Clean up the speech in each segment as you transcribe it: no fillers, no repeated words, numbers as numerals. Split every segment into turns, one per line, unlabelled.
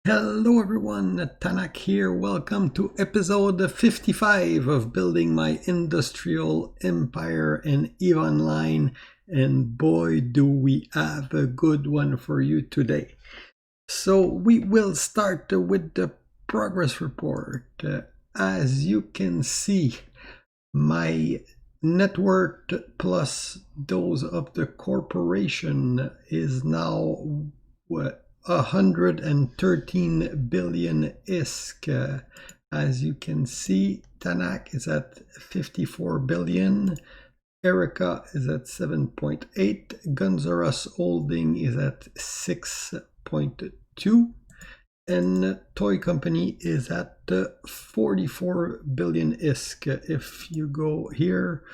Hello everyone, Tanak here. Welcome to episode 55 of Building My Industrial Empire in EVE Online. And boy, do we have a good one for you today. So we will start with the progress report. As you can see, my net worth plus those of the corporation is now 113 billion ISK. As you can see, Tanak is at 54 billion, Erica is at 7.8, Gunzarus Holding is at 6.2, and Toy Company is at 44 billion ISK. If you go here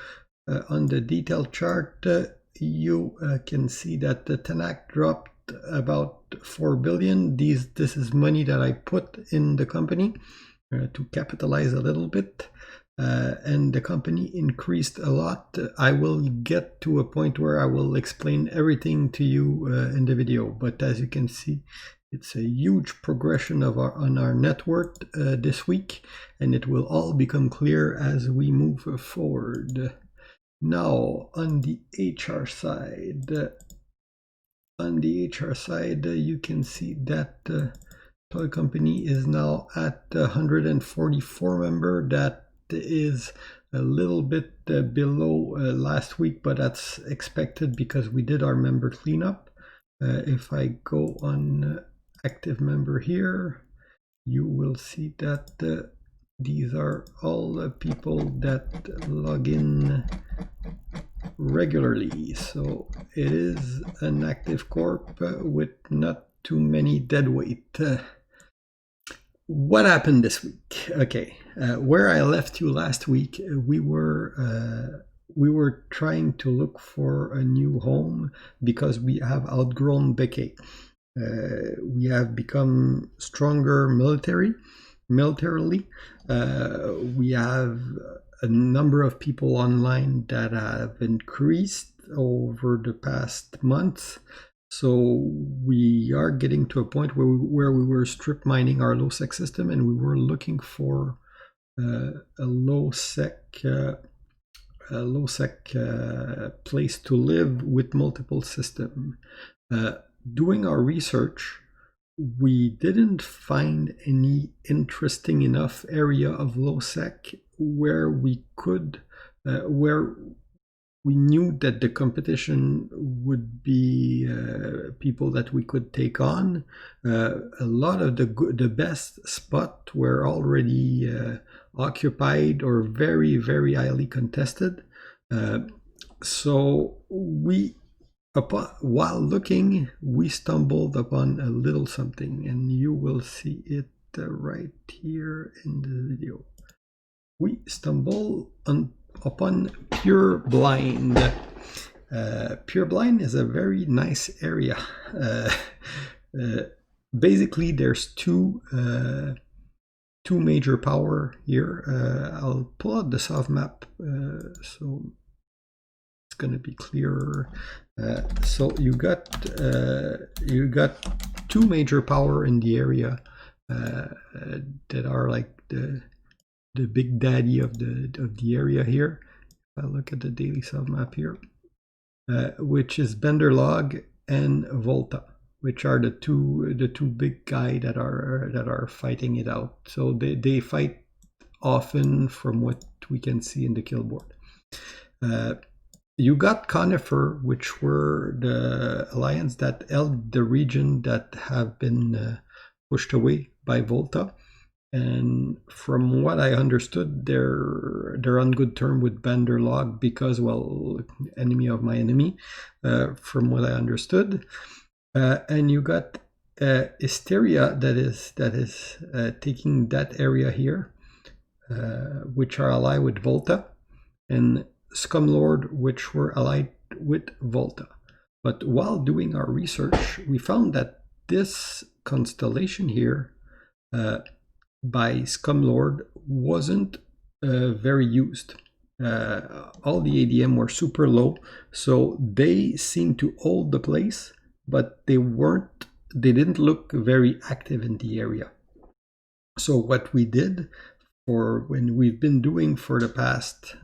on the detailed chart, you can see that the Tanak dropped about 4 billion. This is money that I put in the company to capitalize a little bit, and the company increased a lot. I will get to a point where I will explain everything to you in the video, but as you can see, it's a huge progression on our net worth this week, and it will all become clear as we move forward. Now on the HR side, you can see that Toy Company is now at 144 member. That is a little bit below last week, but that's expected because we did our member cleanup. If I go on active member here, you will see that these are all the people that log in regularly. So it is an active corp with not too many dead weight. What happened this week? Okay, where I left you last week, we were trying to look for a new home because we have outgrown Beke. We have become stronger militarily. We have a number of people online that have increased over the past months. So we are getting to a point where we were strip mining our low sec system, and we were looking for a low sec place to live with multiple systems. Doing our research, we didn't find any interesting enough area of low sec where we could, where we knew that the competition would be people that we could take on. A lot of the best spots were already occupied or very, very highly contested. So while looking, we stumbled upon a little something, and you will see it right here in the video. We stumbled upon Pure Blind. Pure Blind is a very nice area. Basically, there's two major power here. I'll pull out the soft map so it's going to be clearer. So you got two major power in the area that are like the big daddy of the area here. If I look at the daily soft map here, which is Benderlog and Volta, which are the two big guys that are fighting it out. So they fight often from what we can see in the kill board. You got Conifer, which were the alliance that held the region that have been pushed away by Volta. And from what I understood, they're on good term with Banderlog because, well, enemy of my enemy, from what I understood. And you got Hysteria that is taking that area here, which are allied with Volta, and Scumlord, which were allied with Volta. But while doing our research, we found that this constellation here by Scumlord wasn't very used. All the ADM were super low, so they seemed to hold the place, but they weren't they didn't look very active in the area. So what we did, for when we've been doing for the past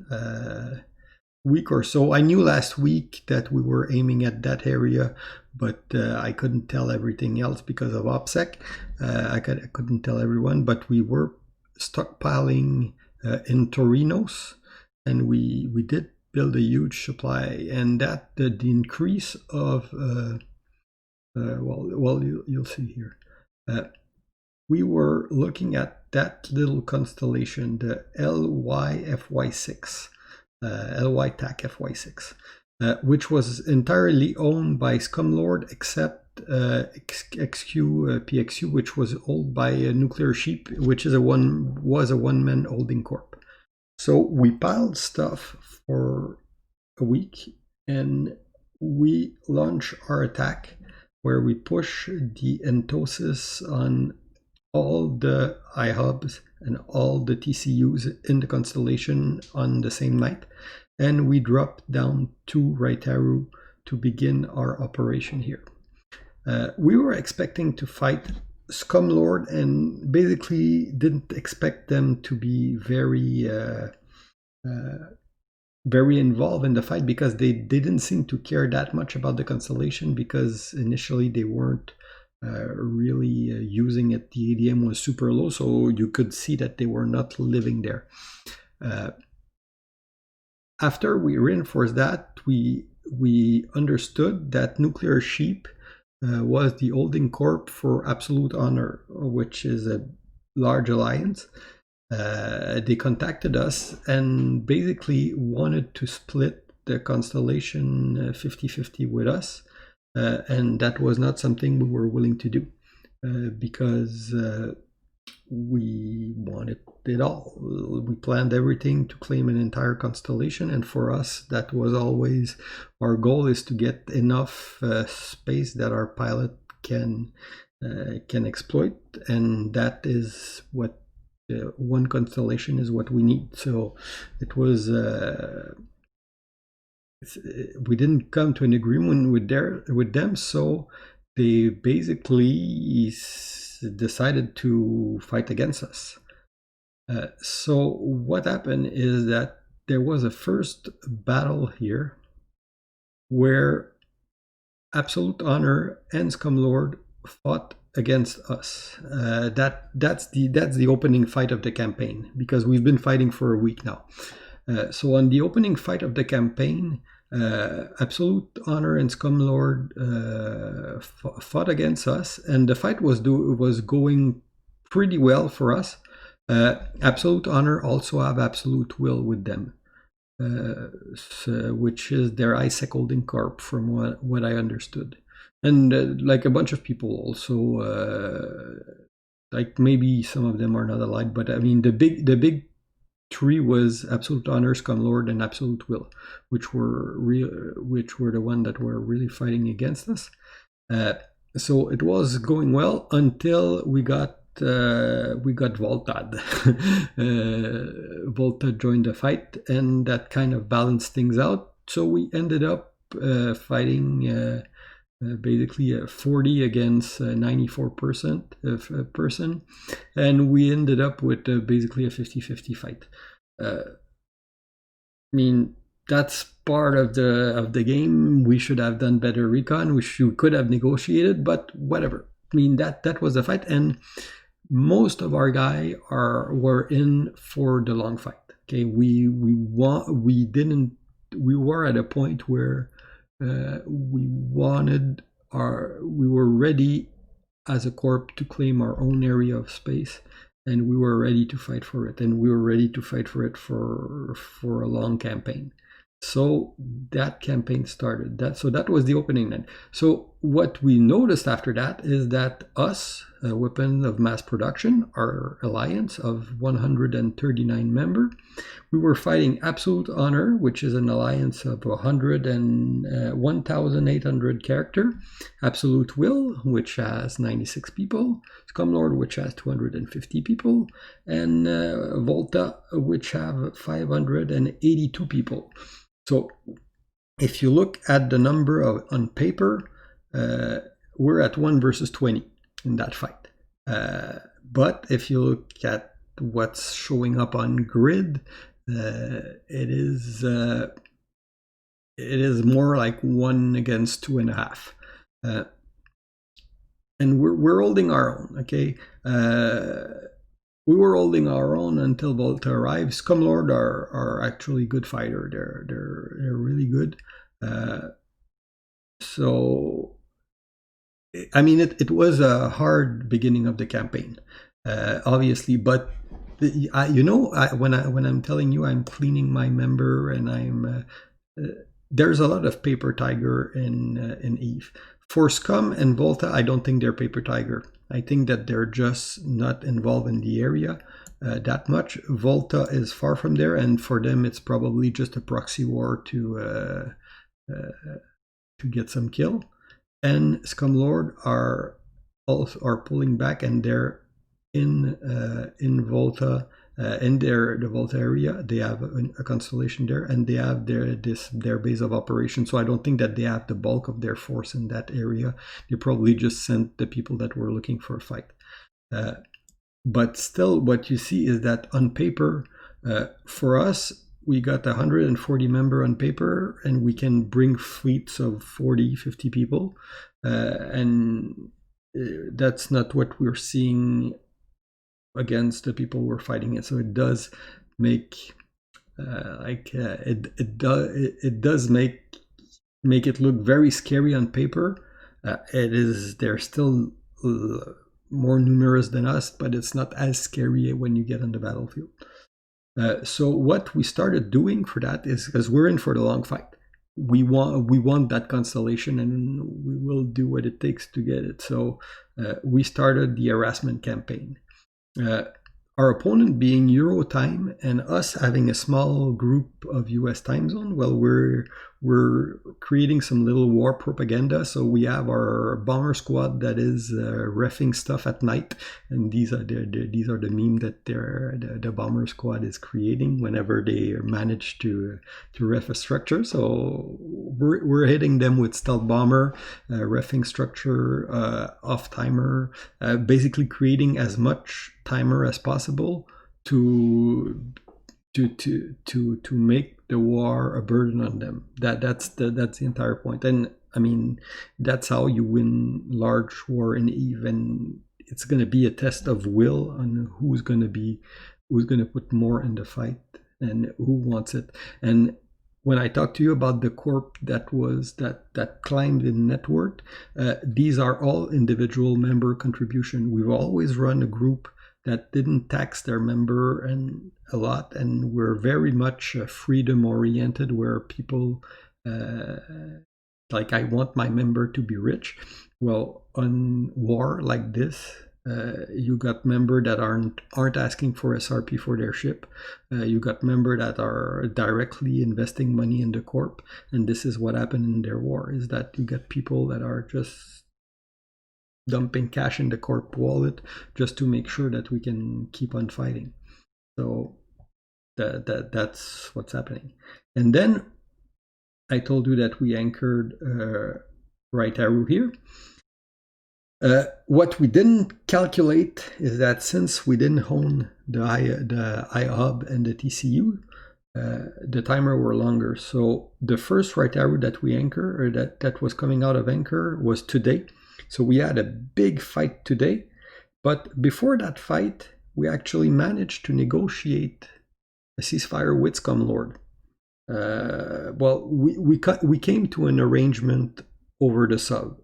week or so, I knew last week that we were aiming at that area, but I couldn't tell everything else because of OPSEC. I couldn't tell everyone, but we were stockpiling in Torinos, and we did build a huge supply, and that the increase of you'll see here. We were looking at that little constellation, the LYFY6, LYTAC FY6, which was entirely owned by Scumlord, except PXU, which was owned by Nuclear Sheep, which is was a one-man holding corp. So we piled stuff for a week, and we launch our attack, where we push the entosis on all the iHubs and all the TCUs in the constellation on the same night, and we dropped down to Raitaru to begin our operation here. We were expecting to fight Scumlord, and basically didn't expect them to be very involved in the fight, because they didn't seem to care that much about the constellation, because initially they weren't really using it. The ADM was super low, so you could see that they were not living there. After we reinforced that, we understood that Nuclear Sheep was the holding corp for Absolute Honor, which is a large alliance. They contacted us and basically wanted to split the constellation 50-50 with us. And that was not something we were willing to do, because we wanted it all. We planned everything to claim an entire constellation, and for us that was always our goal, is to get enough space that our pilot can exploit, and that is what one constellation is what we need. So it was we didn't come to an agreement with them, so they basically decided to fight against us. So what happened is that there was a first battle here where Absolute Honor and Scumlord fought against us. That's the opening fight of the campaign, because we've been fighting for a week now. So on the opening fight of the campaign, Absolute Honor and Scumlord fought against us, and the fight was going pretty well for us. Absolute Honor also have Absolute Will with them, which is their ISEC holding corp, from what I understood. And like a bunch of people also, like maybe some of them are not allied, but I mean the big three was Absolute Honor, Scumlord, and Absolute Will, which were the one that were really fighting against us. So it was going well until we got Voltad. Voltad joined the fight, and that kind of balanced things out. So we ended up fighting basically 40 against 94% person, and we ended up with basically a 50-50 fight. I mean, that's part of the game. We should have done better recon. We could have negotiated, but whatever. I mean, that was the fight, and most of our guys were in for the long fight. Okay, we were at a point where we were ready as a corp to claim our own area of space, and we were ready to fight for it, and we were ready to fight for it for a long campaign. So that campaign started. That was the opening then. So what we noticed after that is that us, Weapon of Mass Production, our alliance of 139 members, we were fighting Absolute Honor, which is an alliance of 1,800 character, Absolute Will, which has 96 people, Scumlord, which has 250 people, and Volta, which have 582 people. So if you look at the number on paper, we're at 1 versus 20 in that fight. But if you look at what's showing up on grid, it is more like 1 against 2.5. And we're holding our own, okay? We were holding our own until Volta arrived. Scumlord are actually good fighter. They're really good. So, I mean, it was a hard beginning of the campaign, obviously. But when I'm telling you I'm cleaning my member and I'm there's a lot of paper tiger in Eve. For Scum and Volta, I don't think they're paper tiger. I think that they're just not involved in the area that much. Volta is far from there, and for them, it's probably just a proxy war to get some kill. And Scumlord are pulling back, and they're in Volta. In the Volta area, they have a constellation there, and they have their base of operation. So I don't think that they have the bulk of their force in that area. They probably just sent the people that were looking for a fight. But still, what you see is that on paper, for us, we got 140 member on paper, and we can bring fleets of 40, 50 people. And that's not what we're seeing against the people we're fighting it. So it does make it does make it look very scary on paper. They're still more numerous than us, but it's not as scary when you get on the battlefield. So what we started doing for that is, because we're in for the long fight, we want that constellation, and we will do what it takes to get it. So we started the harassment campaign. Our opponent being Euro time and us having a small group of US time zone, well, we're creating some little war propaganda. So we have our bomber squad that is reffing stuff at night, and these are the meme that the bomber squad is creating whenever they manage to ref a structure. So we're hitting them with stealth bomber, reffing structure, off timer, basically creating as much timer as possible to make the war a burden on them. That's the entire point. And I mean, that's how you win large war in Eve, and it's going to be a test of will on who's going to put more in the fight and who wants it. And when I talked to you about the corp that climbed in net worth, these are all individual member contribution. We've always run a group that didn't tax their member and a lot, and we're very much freedom oriented, where people like, I want my member to be rich. Well, on war like this, you got member that aren't asking for SRP for their ship. You got member that are directly investing money in the corp, and this is what happened in their war, is that you get people that are just dumping cash in the corp wallet just to make sure that we can keep on fighting. So that's what's happening. And then I told you that we anchored Raitaru here. What we didn't calculate is that since we didn't own the iHub and the TCU, the timer were longer. So the first Raitaru that we anchor, or that was coming out of anchor, was today. So we had a big fight today, but before that fight, we actually managed to negotiate a ceasefire with Scumlord. Well, we came to an arrangement over the sub,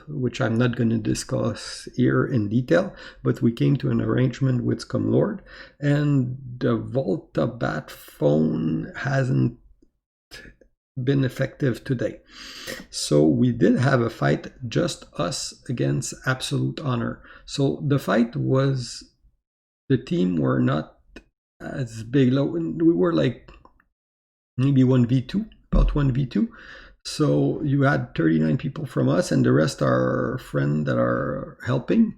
which I'm not going to discuss here in detail, but we came to an arrangement with Scumlord, and the Volta Bat phone hasn't been effective today. So we did have a fight, just us against Absolute Honor. So the fight was, the team were not as big. We were like maybe 1v2, about 1v2. So you had 39 people from us, and the rest are friends that are helping.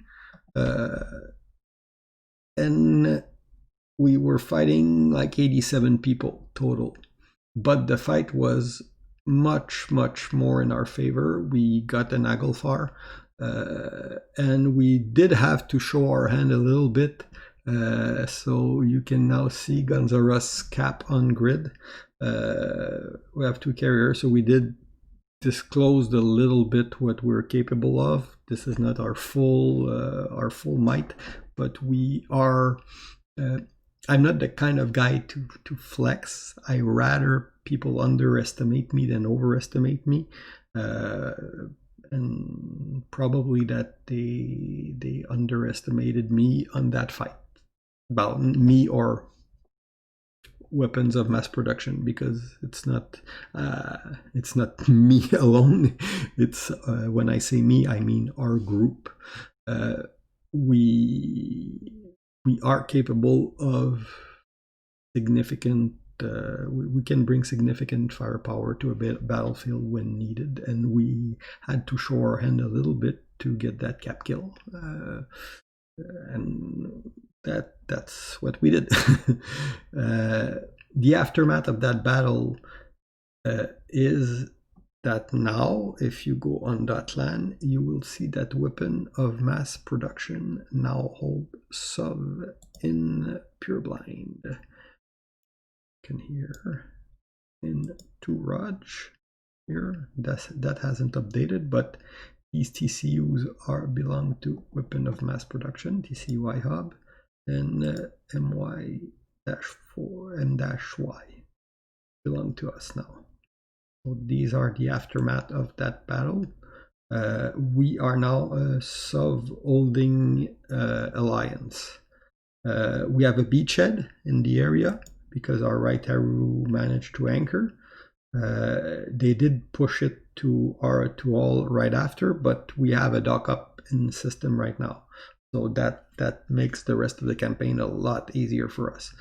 And we were fighting like 87 people total. But the fight was much more in our favor. We got an Nagelfar, and we did have to show our hand a little bit. So you can now see Gonzarus cap on grid. We have 2 carriers, so we did disclosed a little bit what we're capable of. This is not our full might, but we are. I'm not the kind of guy to flex. I rather people underestimate me than overestimate me, and probably that they underestimated me on that fight. About me or weapons of mass production, because it's not me alone. It's when I say me, I mean our group. We are capable of significant. We can bring significant firepower to a battlefield when needed, and we had to show our hand a little bit to get that cap kill, and that's what we did. The aftermath of that battle is that now, if you go on .lan, you will see that weapon of mass production now hold sub in Pureblind. You can hear in 2Raj here. That hasn't updated, but these TCUs belong to weapon of mass production, TCUI hub, and MY-4 and -Y belong to us now. So these are the aftermath of that battle. We are now a sub-holding alliance. We have a beachhead in the area because our Raitaru managed to anchor. They did push it to all right after, but we have a dock up in the system right now. So that makes the rest of the campaign a lot easier for us.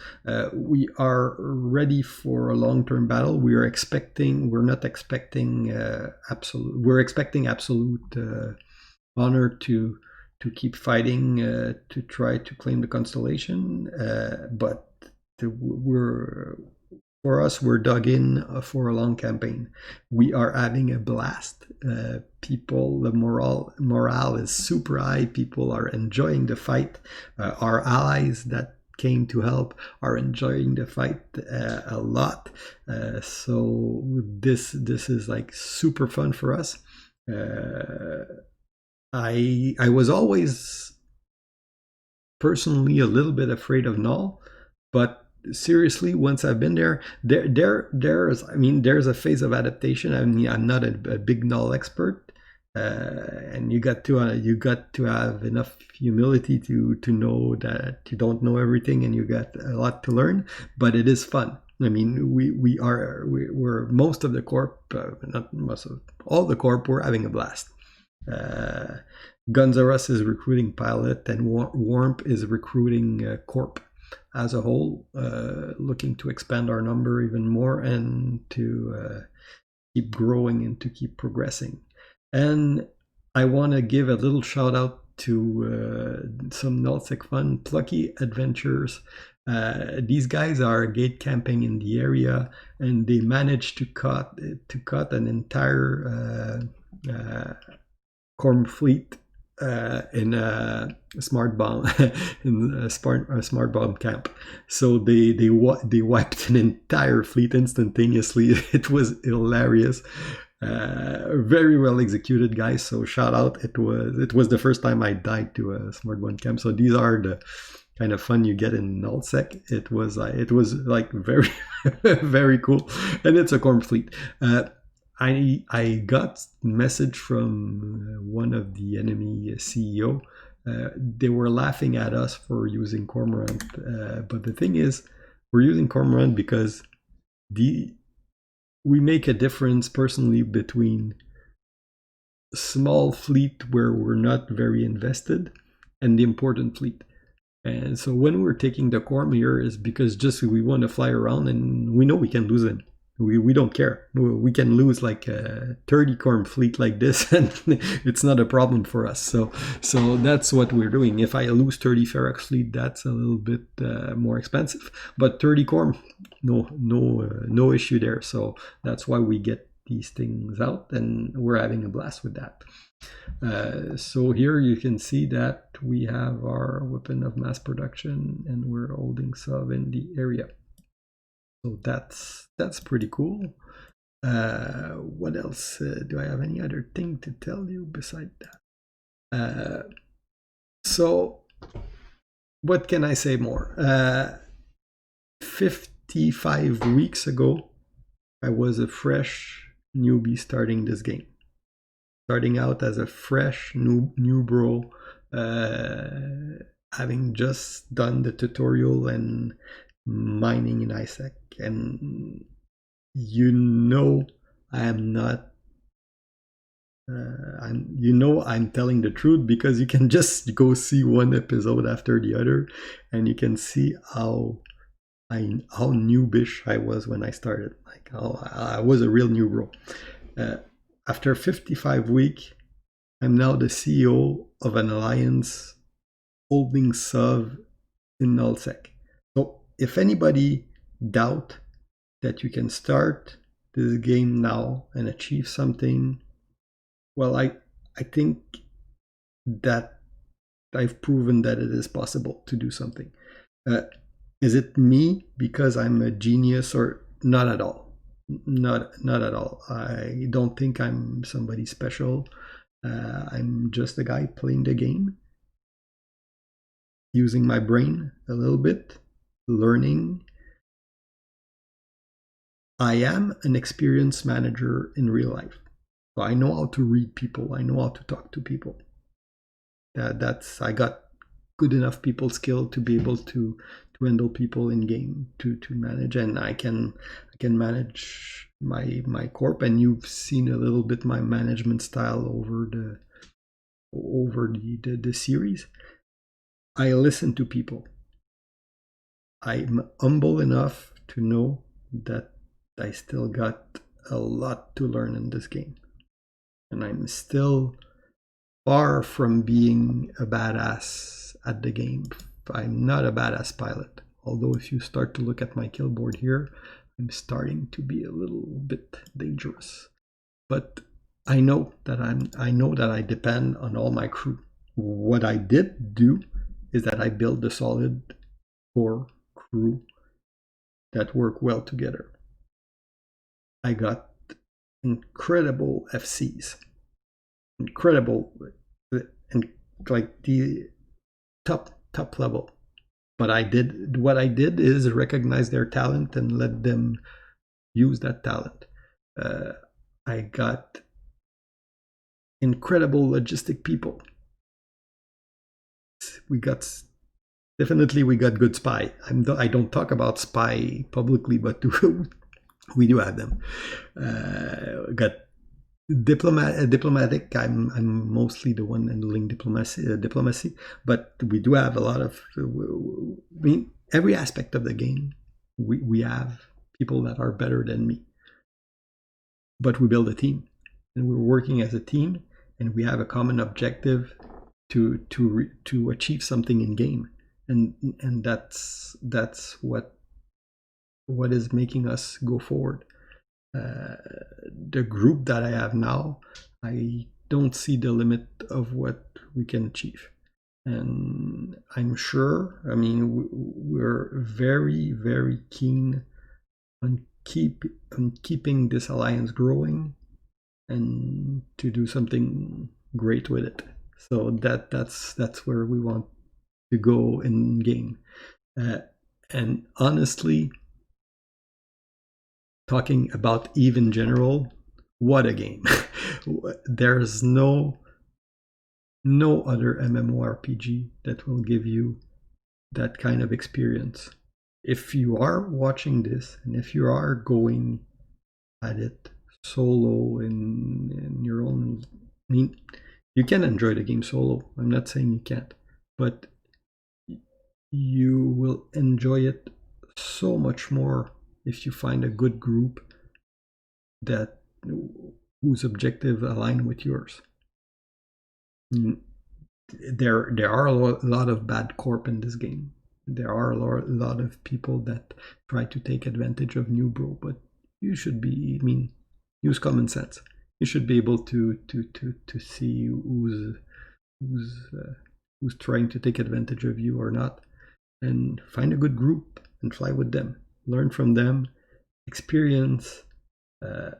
We are ready for a long-term battle. We're expecting absolute honor to keep fighting to try to claim the constellation. But for us, we're dug in for a long campaign. We are having a blast. People, the morale is super high. People are enjoying the fight. Our allies that came to help are enjoying the fight a lot. So this is like super fun for us. I was always personally a little bit afraid of Null, but seriously, once I've been there's a phase of adaptation. I mean, I'm not a big Null expert, and you got to have enough humility to know that you don't know everything and you got a lot to learn. But it is fun. I mean, we're most of the corp, not most of all the corp. We're having a blast. Gunzarus is recruiting pilot, and Warmp is recruiting corp as a whole, looking to expand our number even more and to keep growing and to keep progressing. And I want to give a little shout out to some Nullsec fun, Plucky Adventures. These guys are gate camping in the area, and they managed to cut an entire Corm fleet in a smart bomb in a smart bomb camp. So they wiped an entire fleet instantaneously. It was hilarious. Very well executed, guys. So shout out. It was the first time I died to a smart bomb camp. So these are the kind of fun you get in Nullsec. It was like very very cool, and it's a Corm fleet. I got message from one of the enemy CEO. They were laughing at us for using Cormorant, but the thing is, we're using Cormorant because we make a difference personally between small fleet where we're not very invested and the important fleet. And so when we're taking the Corm here is because just we want to fly around and we know we can lose them. We don't care. We can lose like a 30 Corm fleet like this, and it's not a problem for us. So that's what we're doing. If I lose 30 Ferox fleet, that's a little bit more expensive. But 30 Corm, no issue there. So that's why we get these things out, and we're having a blast with that. So here you can see that we have our weapon of mass production, and we're holding sub in the area. So that's pretty cool. What else? Do I have any other thing to tell you beside that? So what can I say more? 55 weeks ago, I was a fresh newbie starting this game. Starting out as a fresh new bro, having just done the tutorial and mining in ISEC. And I am not I'm telling the truth, because you can just go see one episode after the other, and you can see how noobish I was when I started. Like, I was a real new bro. After 55 weeks, I'm now the CEO of an alliance holding sub in nullsec. So if anybody doubt that you can start this game now and achieve something, well, I think that I've proven that it is possible to do something. Is it me because I'm a genius, or not at all? Not at all. I don't think I'm somebody special. I'm just a guy playing the game, using my brain a little bit, learning. I am an experienced manager in real life. So I know how to read people. I know how to talk to people. I got good enough people skill to be able to handle people in game, to manage, and I can manage my corp. And you've seen a little bit my management style over the series. I listen to people. I'm humble enough to know that I still got a lot to learn in this game, and I'm still far from being a badass at the game. I'm not a badass pilot, although if you start to look at my kill board here, I'm starting to be a little bit dangerous. But I know that I depend on all my crew. What I did do is that I built a solid core crew that work well together. I got incredible FCs, incredible, and like the top level. But what I did is recognize their talent and let them use that talent. I got incredible logistic people. We got good spy. I don't talk about spy publicly, but we do have them. Got diplomatic. I'm mostly the one handling diplomacy, but we do have a lot of. I mean, every aspect of the game, we have people that are better than me. But we build a team, and we're working as a team, and we have a common objective to achieve something in game, and that's what is making us go forward. The group that I have now, I don't see the limit of what we can achieve, and I'm sure. I mean, we're very, very keen on keeping this alliance growing and to do something great with it. So that's where we want to go in game. And honestly, talking about EVE in general, what a game. There's no other MMORPG that will give you that kind of experience. If you are watching this, and if you are going at it solo in your own, I mean, you can enjoy the game solo. I'm not saying you can't, but you will enjoy it so much more if you find a good group that whose objective align with yours. There are a lot of bad corp in this game. There are a lot of people that try to take advantage of new bro, but you should be, I mean, use common sense. You should be able to see who's who's trying to take advantage of you or not, and find a good group and fly with them. Learn from them, experience the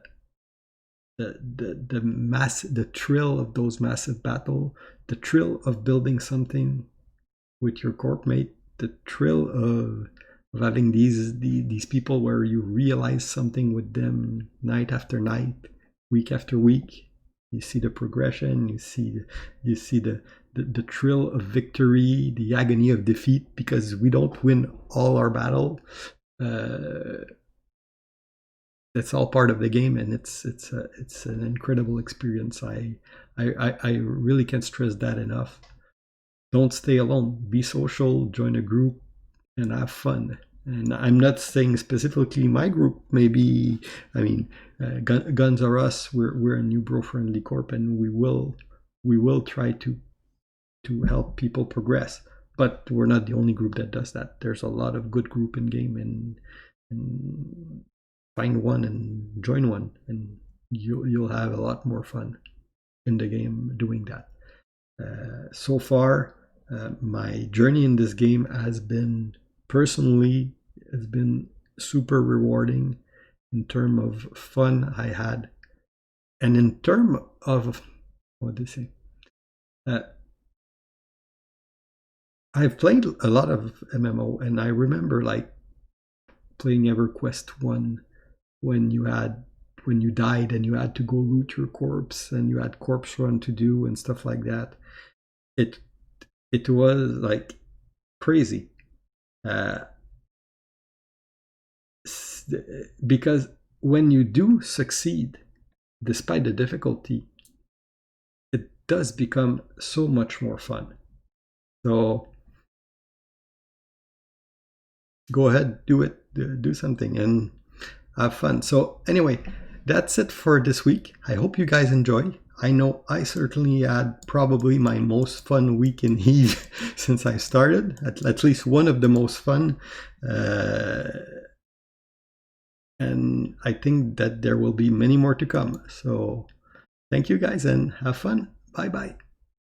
thrill of those massive battle, the thrill of building something with your corp mate, the thrill of having these people where you realize something with them night after night, week after week. You see the progression, you see the thrill of victory, the agony of defeat, because we don't win all our battle. That's all part of the game, and it's an incredible experience. I really can't stress that enough. Don't stay alone. Be social, join a group, and have fun. And I'm not saying specifically my group. Maybe, I mean, Guns Are Us. We're a new bro-friendly corp, and we will try to help people progress. But we're not the only group that does that. There's a lot of good group in game, and find one and join one, and you'll have a lot more fun in the game doing that. So far, my journey in this game has been super rewarding in terms of fun I had, and in terms of what they say. I've played a lot of MMO, and I remember like playing EverQuest 1 when you died and you had to go loot your corpse and you had corpse run to do and stuff like that. It was like crazy, because when you do succeed, despite the difficulty, it does become so much more fun. So go ahead, do it, do something, and have fun. So anyway, that's it for this week. I hope you guys enjoy. I know I certainly had probably my most fun week in Eve since I started, at least one of the most fun. And I think that there will be many more to come. So thank you guys and have fun. Bye bye.